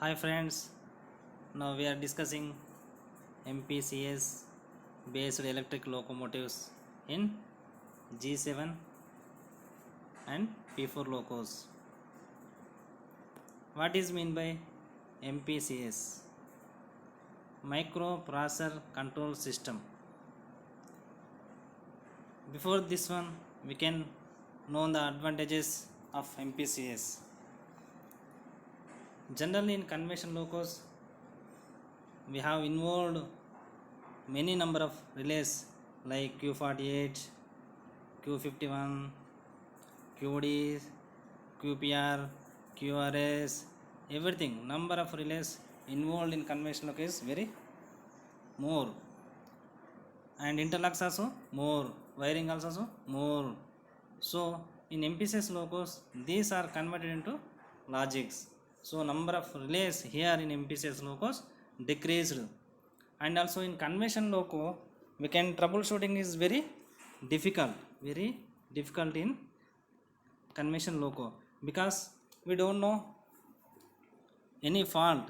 Hi friends, now we are discussing MPCS based electric locomotives in G7 and P4 locos. What is mean by MPCS? Microprocessor Control System. Before this one, we can know the advantages of MPCS. Generally in conventional locos, we have involved many number of relays like Q48, Q51, QD, QPR, QRS, everything. Number of relays involved in conventional loco is very more, and interlocks also more, wiring also more. So in MPCS locos, these are converted into logics. So number of relays here in MPCS locos decreased, and also in conventional loco we can troubleshooting is difficult, very difficult in conventional loco, because we don't know any fault.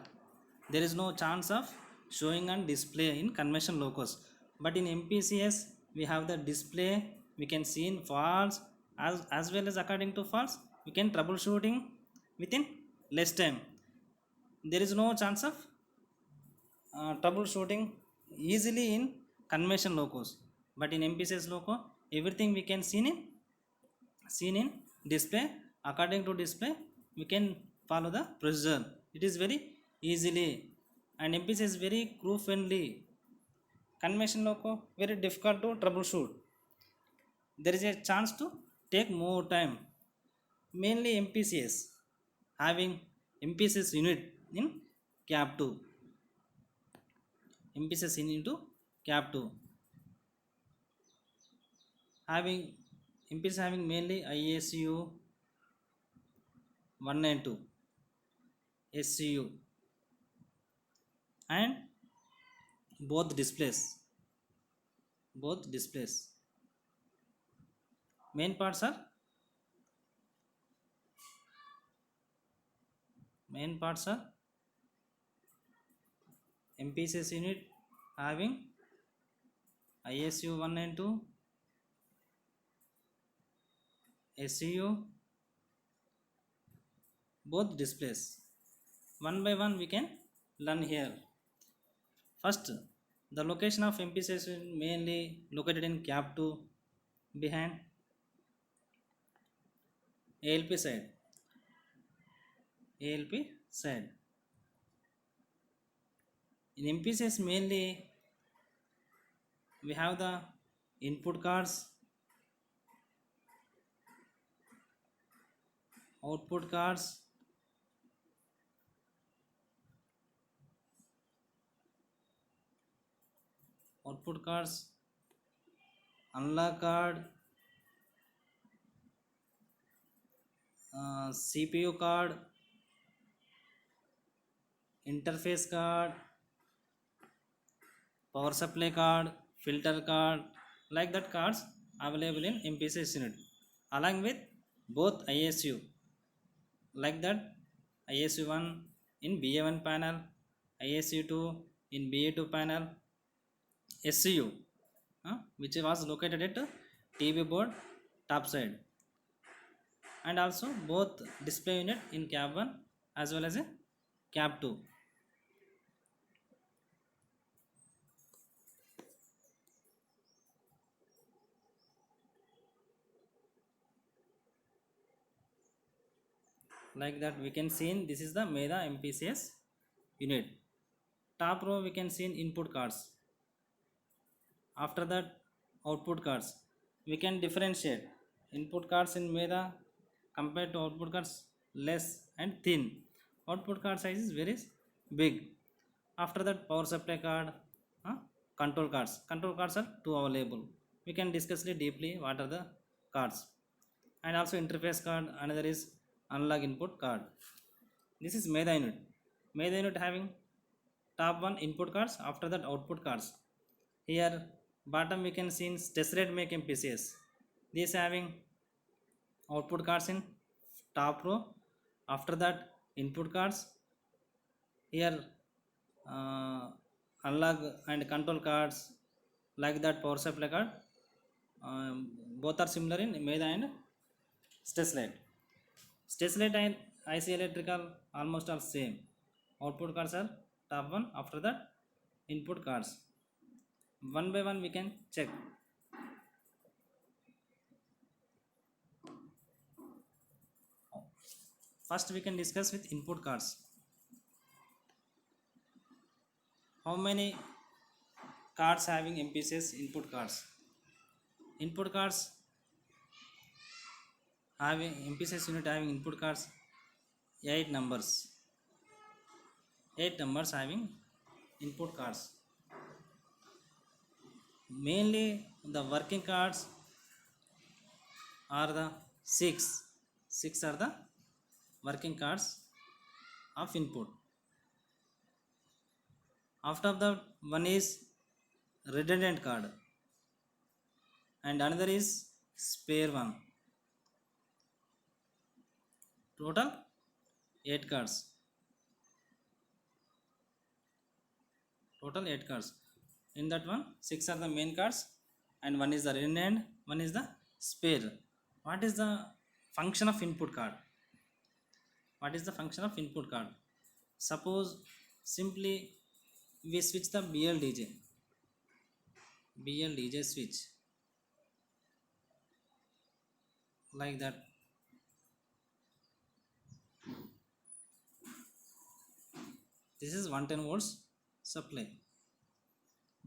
There is no chance of showing and display in conventional locos, but in MPCS we have the display. We can see in faults, as well as according to faults we can troubleshooting within less time. There is no chance of troubleshooting easily in conventional locos, but in MPCS loco everything we can seen in display. According to display we can follow the procedure. It is very easily, and MPC is very crew friendly. Conventional loco very difficult to troubleshoot. There is a chance to take more time. Mainly MPCS having MPCS unit in cap 2, MPCS in into cap 2, having MPCS having mainly ISU 1 and 2, SCU, and both displays. Main parts are MPCS unit having ISU 1 and 2, SCU, both displays. One by one we can learn here. First, the location of MPCS is mainly located in cap 2 behind ALP side. In MPCS mainly we have the input cards, output cards, unlock card, CPU card, interface card, power supply card, filter card, like that cards available in MPCS unit, along with both ISU, like that ISU 1 in BA1 panel, ISU 2 in BA2 panel, SCU which was located at TV board top side, and also both display unit in cap 1 as well as a cap 2. Like that we can see in this is the MEDA MPCS unit. Top row we can see in input cards. After that output cards. We can differentiate input cards in MEDA compared to output cards less and thin. Output card size is very big. After that power supply card, control cards. Control cards are two available. We can discuss it deeply what are the cards. And also interface card, another is analog input card. This is MEDA unit. MEDA unit having top one input cards, after that output cards. Here bottom we can see in test rate make MPCS. This having output cards in top row, after that input cards, Here unlock and control cards like that power supply card, both are similar in Meda and Steslite. Steslite and IC electrical almost all same. Output cards are top one, after that input cards. One by one we can check. First we can discuss with input cards. How many cards having MPCS input cards? Input cards having MPCS unit having input cards 8 numbers. 8 numbers having input cards. Mainly the working cards are the 6. 6 are the working cards of input. After that, one is redundant card and another is spare one. Total 8 cards. Total 8 cards. In that one, 6 are the main cards and one is the redundant, one is the spare. What is the function of input card? What is the function of input card? Suppose simply we switch the BLDJ switch like that. This is 110 volts supply,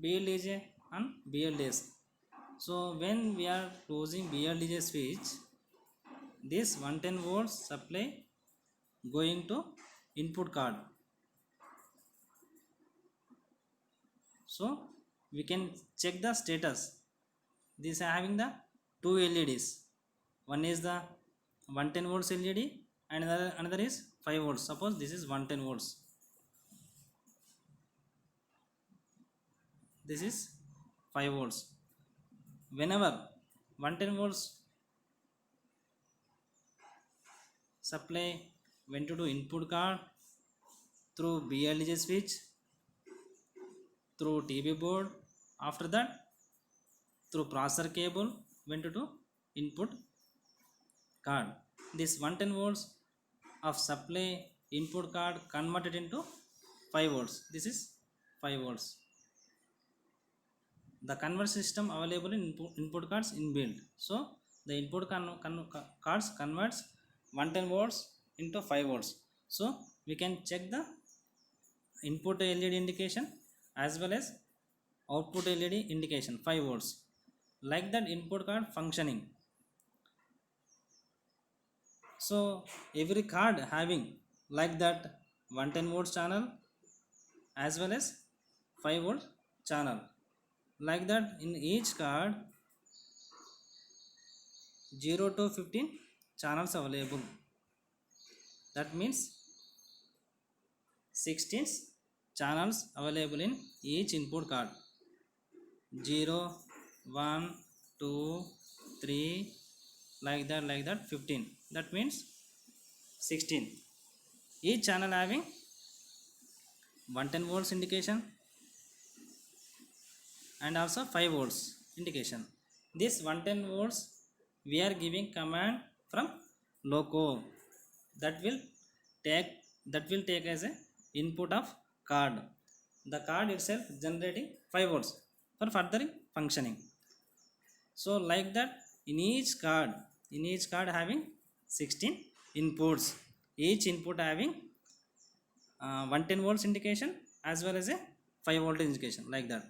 BLDJ and BLDS. So when we are closing BLDJ switch, this 110 volts supply going to input card. So we can check the status. This having the two LEDs. One is the 110 volts LED and another is 5 volts. Suppose this is 110 volts. This is 5 volts. Whenever 110 volts supply went to input card through BLDJ switch, through TV board, after that through processor cable went to input card. This 110 volts of supply input card converted into 5 volts. This is 5 volts. The convert system available in input cards inbuilt. So the input cards converts 110 volts into 5 volts. So we can check the input LED indication as well as output LED indication 5 volts. Like that input card functioning. So every card having like that 110 volts channel as well as 5 volt channel. Like that in each card 0 to 15 channels available. That means 16 channels available in each input card. 0, 1, 2, 3, like that 15. That means 16. Each channel having 110 volts indication and also 5 volts indication. This 110 volts we are giving command from loco that will take as a input of card. The card itself generating 5 volts for further functioning. So like that in each card having 16 inputs, each input having 110 volts indication as well as a 5 volt indication, like that.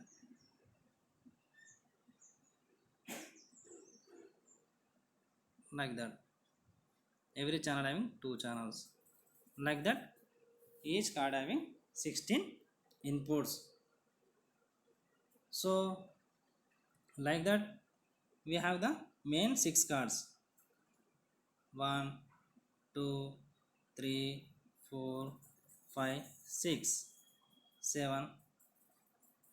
Like that every channel having 2 channels, like that each card having 16 inputs. So like that we have the main 6 cards, 1 2 3 4 5 6 7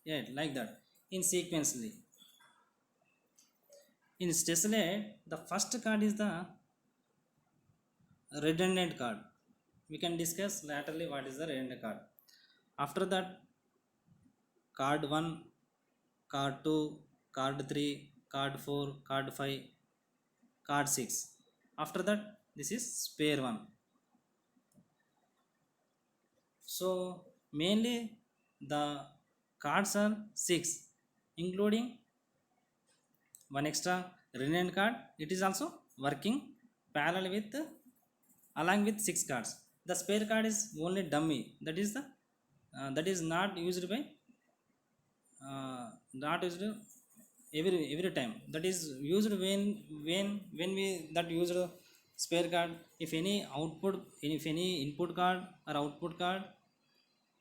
8, like that in sequentially. In Steslite, the first card is the redundant card. We can discuss laterally what is the redundant card. After that, card 1, card 2, card 3, card 4, card 5, card 6. After that, this is spare one. So mainly the cards are 6, including one extra renewed card. It is also working parallel with along with 6 cards. The spare card is only dummy, that is the that is not used by not used every time. That is used when we that used spare card. If any output, if any input card or output card,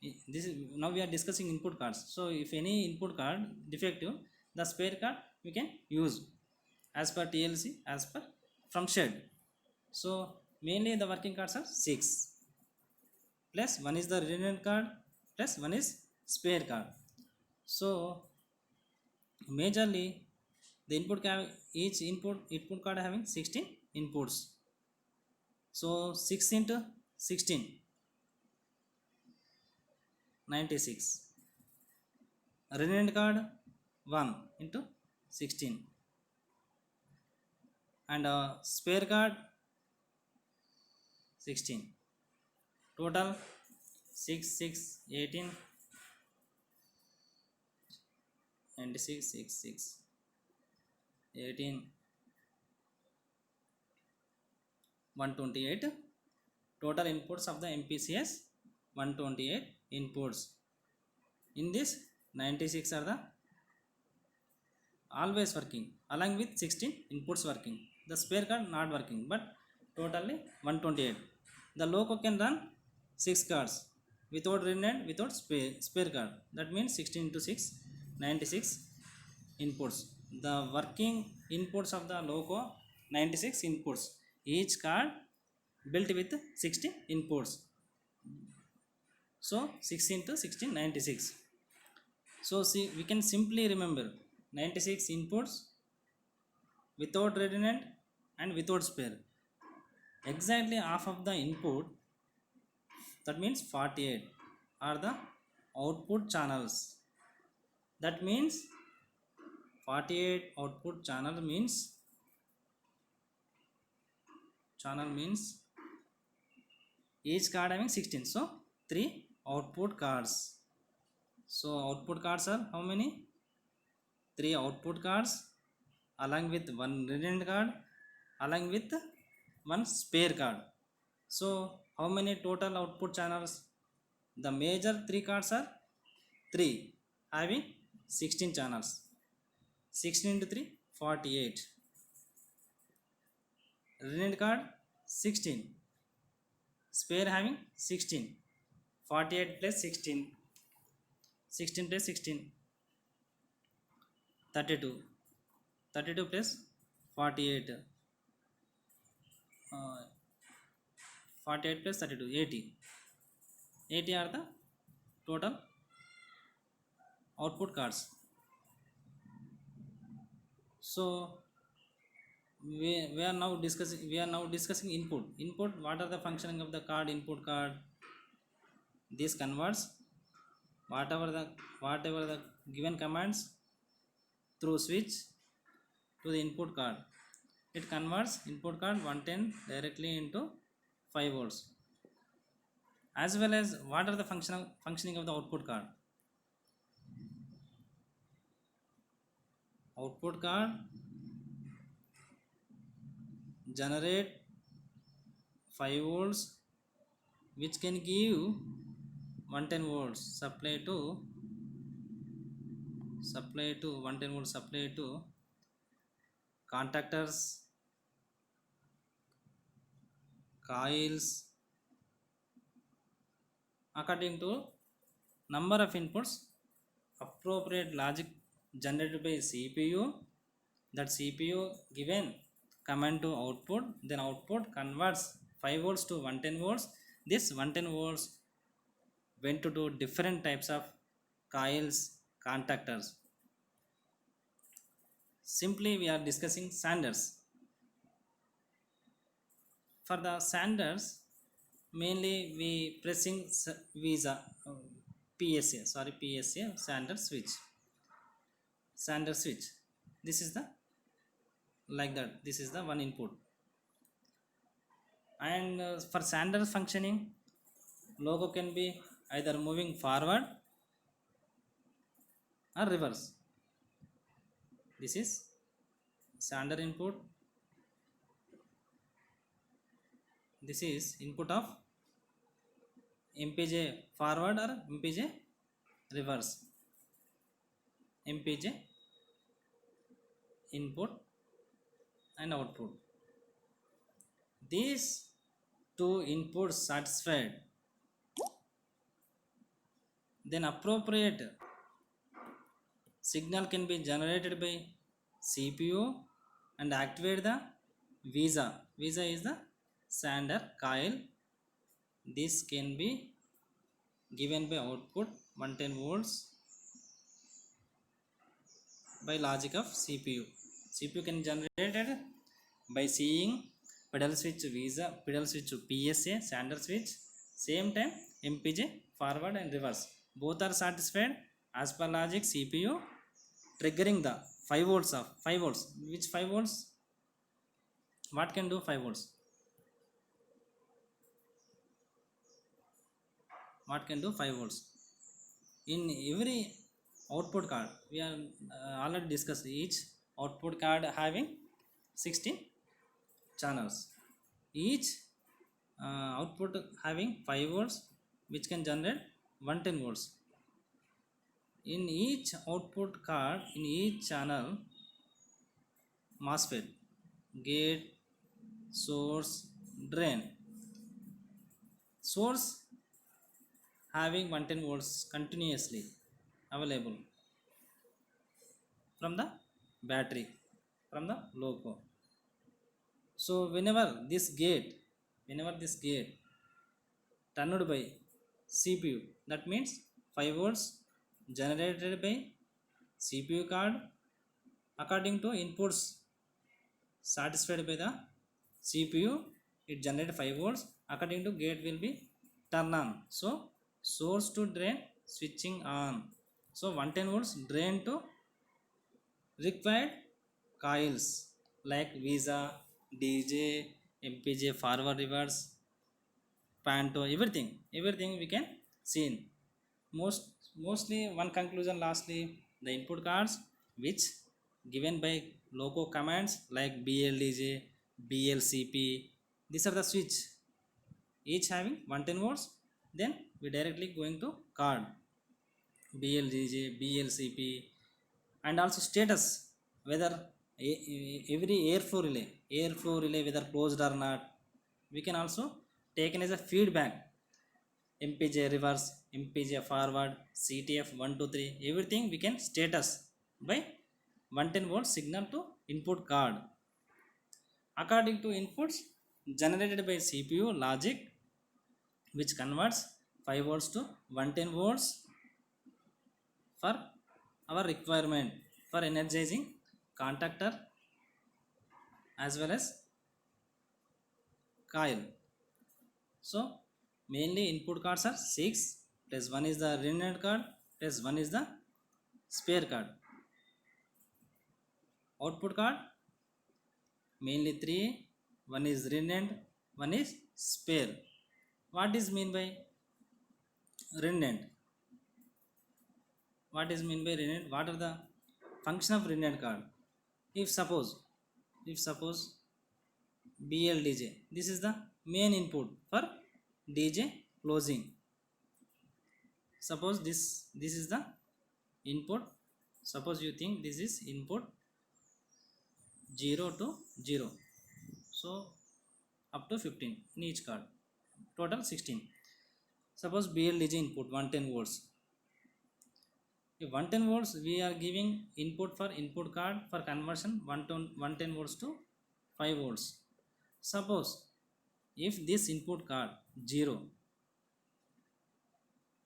this is now we are discussing input cards. So if any input card defective, the spare card we can use as per TLC, as per from shed. So mainly the working cards are 6, plus one is the redundant card, plus one is spare card. So majorly the each input card having 16 inputs. So 6 into 16, 96. Redundant card 1 into 16, and spare card 16. Total 6 6 18, 96 6 6 18 128. Total inputs of the MPCS 128 inputs. In this 96 are the always working along with 16 inputs working. The spare card not working, but totally 128. The loco can run 6 cards without redundant, without spare card. That means 16 into 6, 96 inputs. The working inputs of the loco 96 inputs. Each card built with 60 inputs. So 6 into 16, 96. So see, we can simply remember 96 inputs without redundant and without spare. Exactly half of the input, that means 48, are the output channels. That means 48 output channel means each card having 16. So 3 output cards. So output cards are how many? 3 output cards along with one redundant card, along with one spare card. So how many total output channels? The major 3 cards are 3, having 16 channels. 16 into 3, 48. Redundant card 16, spare having 16. 48 plus 16, 16 plus 16, 32. 32 plus 48, 48 plus 32, 80. 80 are the total output cards. So we are now discussing input. What are the functioning of the card? Input card, this converts whatever the given commands through switch to the input card. It converts input card 110 directly into 5 volts. As well as what are the functioning of the output card? Output card generate 5 volts, which can give 110 volts supply to 110 volts supply to contactors, coils, according to number of inputs. Appropriate logic generated by CPU. That CPU given command to output, then output converts 5 volts to 110 volts. This 110 volts went to do different types of coils, contactors. Simply we are discussing sanders. For the sanders, mainly we pressing visa, PSA, sorry, PSA standard switch. Standard switch. This is the like that. This is the one input. And for standard functioning, logo can be either moving forward or reverse. This is standard input. This is input of MPJ forward or MPJ reverse. MPJ input and output. These two inputs satisfied, then appropriate signal can be generated by CPU and activate the VISA. VISA is the standard coil. This can be given by output 110 volts by logic of CPU. CPU can generate it by seeing pedal switch VISA, pedal switch PSA, standard switch, same time MPJ forward and reverse. Both are satisfied as per logic CPU, triggering the 5 volts of 5 volts. Which 5 volts? What can do 5 volts? What can do 5 volts? In every output card, we are already discussed each output card having 16 channels. Each output having 5 volts, which can generate 110 volts. In each output card, in each channel, MOSFET, gate, source, drain. Source having 110 volts continuously available from the battery, from the logo. So whenever this gate turned by CPU, that means 5 volts generated by CPU card according to inputs satisfied by the CPU, it generated 5 volts. According to gate will be turn on. So source to drain switching on. So 110 volts drain to required coils like VISA, DJ, MPJ, forward, reverse, Panto, everything we can see. Mostly one conclusion lastly, the input cards which given by logo commands like BLDJ, BLCP, these are the switch, each having 110 volts. Then we directly going to card BLDJ, BLCP, and also status whether every airflow relay whether closed or not. We can also taken as a feedback. MPJ reverse, MPJ forward, CTF 1 2 3, everything we can status by 110 volt signal to input card. According to inputs generated by CPU logic, which converts 5 volts to 110 volts for our requirement for energizing contactor as well as coil. So mainly input cards are 6 plus 1 is the redundant card plus 1 is the spare card. Output card mainly 3, 1 is redundant, 1 is spare. What is mean by redundant? What is mean by redundant? What are the function of redundant card? If suppose BLDJ, this is the main input for DJ closing. Suppose this is the input. Suppose you think this is input 0 to 0, so up to 15 in each card, total 16. Suppose BLDJ input 110 volts. If 110 volts we are giving input for input card for conversion 110 volts to 5 volts. Suppose if this input card 0,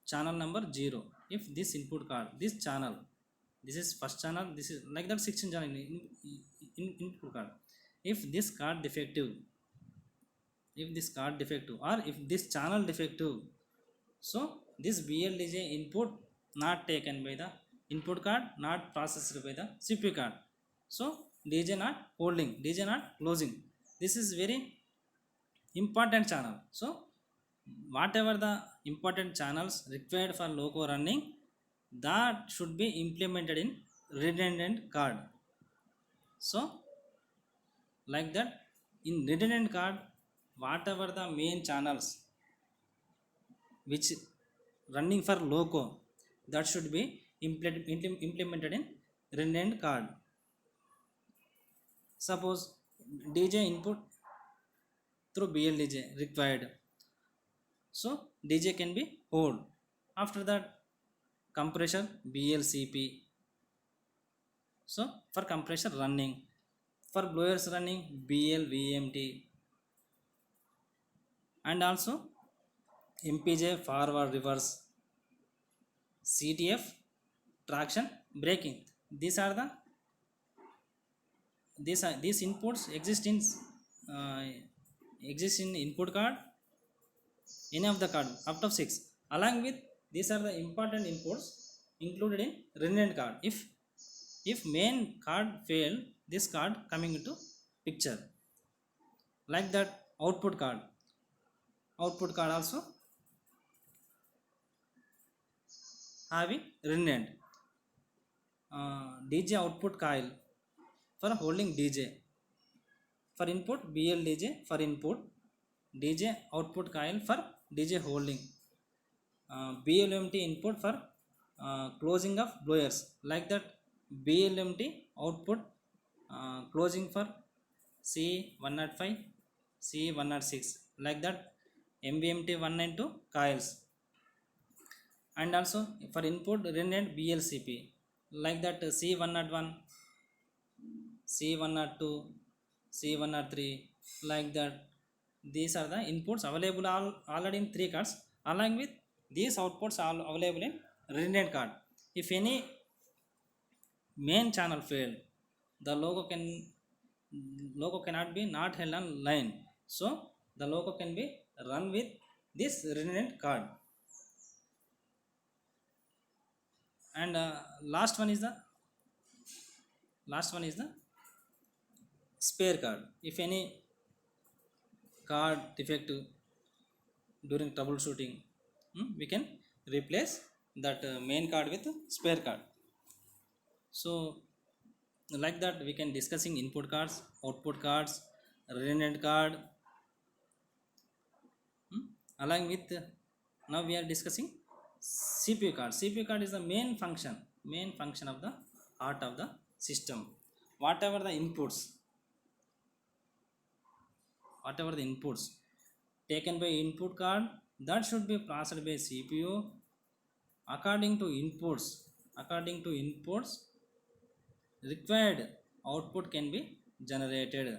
channel number 0, if this input card, this channel, this is first channel, this is like that 16 channel in input card. If this card defective, or if this channel defective, so this BLDJ input not taken by the input card, not processed by the CPU card. So DJ not holding, DJ not closing. This is very important channel. So whatever the important channels required for loco running, that should be implemented in redundant card. So like that, in redundant card, whatever the main channels which running for loco, that should be implemented in redundant card. Suppose DJ input through BLDJ required, so DJ can be hold. After that, compressor BLCP. So for compressor running, for blowers running BLVMT, and also MPJ forward reverse, CTF traction braking. These are the these inputs uh, exist in input card, any of the card up to 6. Along with these are the important inputs included in redundant card. If main card fail, this card coming into picture. Like that, output card also having redundant. DJ output coil for holding DJ, for input BLDJ for input, DJ output coil for DJ holding, BLMT input for closing of blowers. Like that, BLMT output closing for C105, C106. Like that, MVMT 192 coils. And also for input redundant BLCP. Like that, C101, C102, C103. Like that, these are the inputs available already in 3 cards. Along with these outputs are available in redundant card. If any main channel failed, the logo cannot be not held on line. So the logo can be run with this redundant card. And last one is the spare card. If any card defective during troubleshooting, we can replace that main card with spare card. So like that, we can discussing input cards, output cards, redundant card. Along with now we are discussing CPU card. CPU card is the main function of the heart of the system. Whatever the inputs taken by input card, that should be processed by CPU. According to inputs required output can be generated.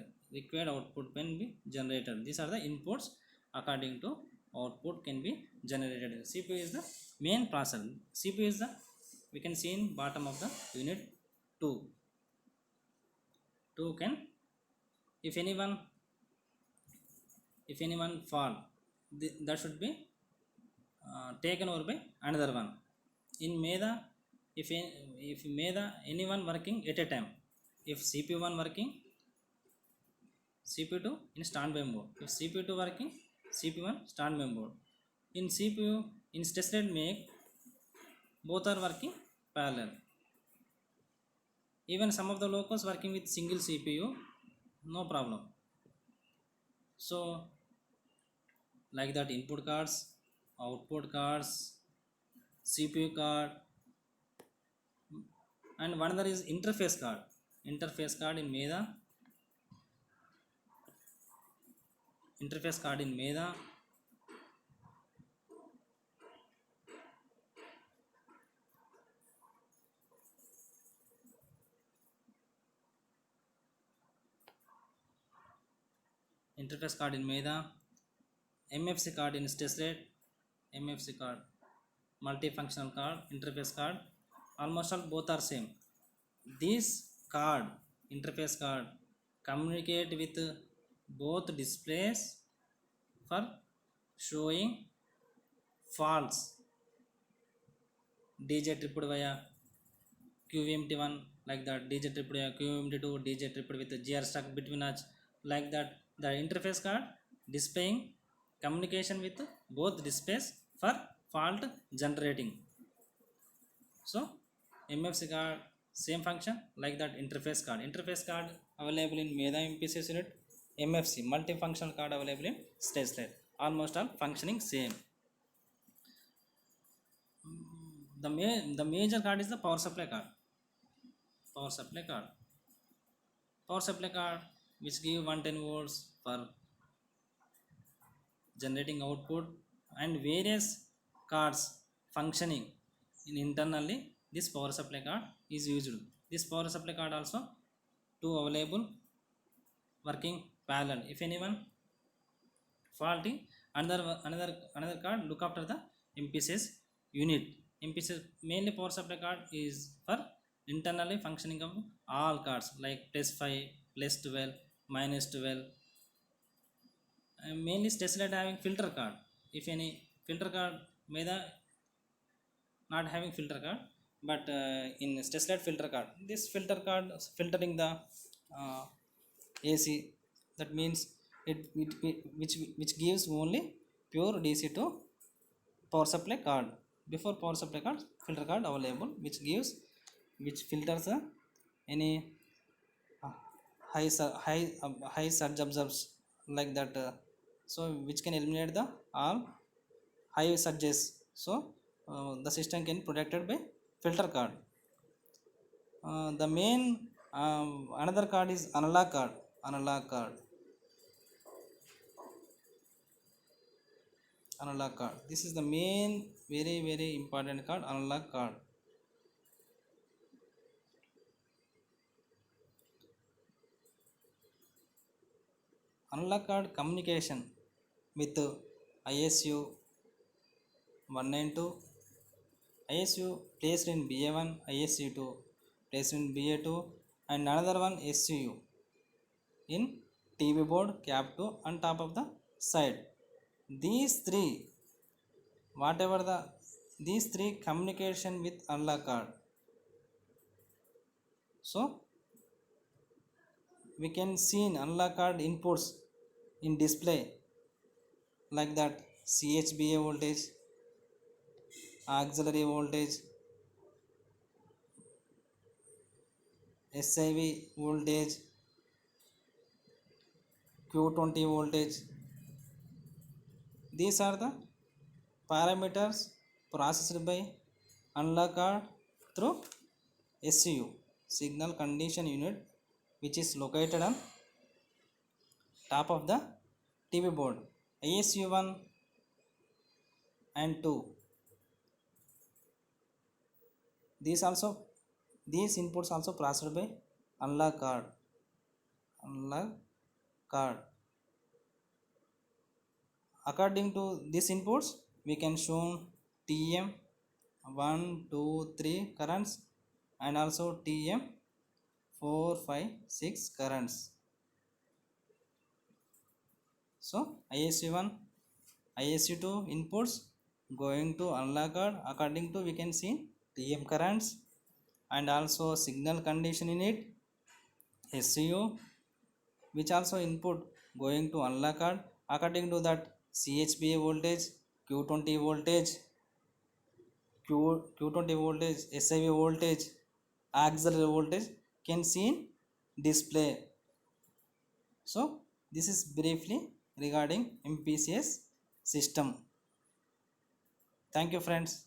These are the inputs. According to output can be generated. CPU is the main processor. CPU is the, we can see in bottom of the unit 2 can, if anyone fall, that should be taken over by another one. In MEDA, if MEDA anyone working at a time, if CPU1 working, CPU2 in standby mode. If CPU2 working, CPU1 standby mode. In CPU, in test rate make, both are working parallel. Even some of the locos working with single CPU, no problem. So like that, input cards, output cards, CPU card, and one other is interface card. Interface card in MEDA. Interface card in MEDA. Interface card in MEDA. MFC card in test rate. MFC card, multifunctional card, interface card, almost all both are same. This card, interface card, communicate with both displays for showing faults DJ tripped via QVMT1, like that. DJ tripped via QVMT2, DJ tripped with the GR stuck between us, like that. The interface card displaying communication with both displays for fault generating. So MFC card same function like that. Interface card available in Meda MPCS unit. MFC multifunctional card available in StageLight. Almost all functioning same. The major card is the power supply card. Power supply card. Power supply card which give 110 volts for generating output, and various cards functioning in internally. This power supply card is used. This power supply card also two available working parallel. If anyone faulty, another card look after the MPCS unit. MPCS mainly power supply card is for internally functioning of all cards like +5, +12, -12. Mainly StageLight having filter card. If any filter card may the not having filter card, but in StageLight filter card, this filter card filtering the AC. That means which gives only pure DC to power supply card. Before power supply card, filter card available which filters any high surge absorbs, like that. So which can eliminate the all high surges. So the system can protected by filter card. The main another card is analog card. Analog card. Analog card. This is the main very important card. Analog card. Analog card communication with ISU 192, ISU placed in BA1, ISU2 placed in BA2, and another one SUU in TV board cap 2 on top of the side. These three communication with analog card. So we can see in analog card inputs in display, like that. CHBA voltage, auxiliary voltage, SIV voltage, Q20 voltage. These are the parameters processed by analog card through SCU, signal condition unit, which is located on top of the TV board. ISU 1 and 2. These inputs also processed by analog card. According to these inputs, we can show TM 1, 2, 3 currents, and also TM 4, 5, 6 currents. So ISU1, ISU2 inputs going to analog card. According to we can see TM currents and also signal condition unit, SCU, which also input going to analog card. According to that, CHBA voltage, Q20 voltage, Q20 voltage, SIV voltage, auxiliary voltage can see in display. So this is briefly regarding MPCS system. Thank you, friends.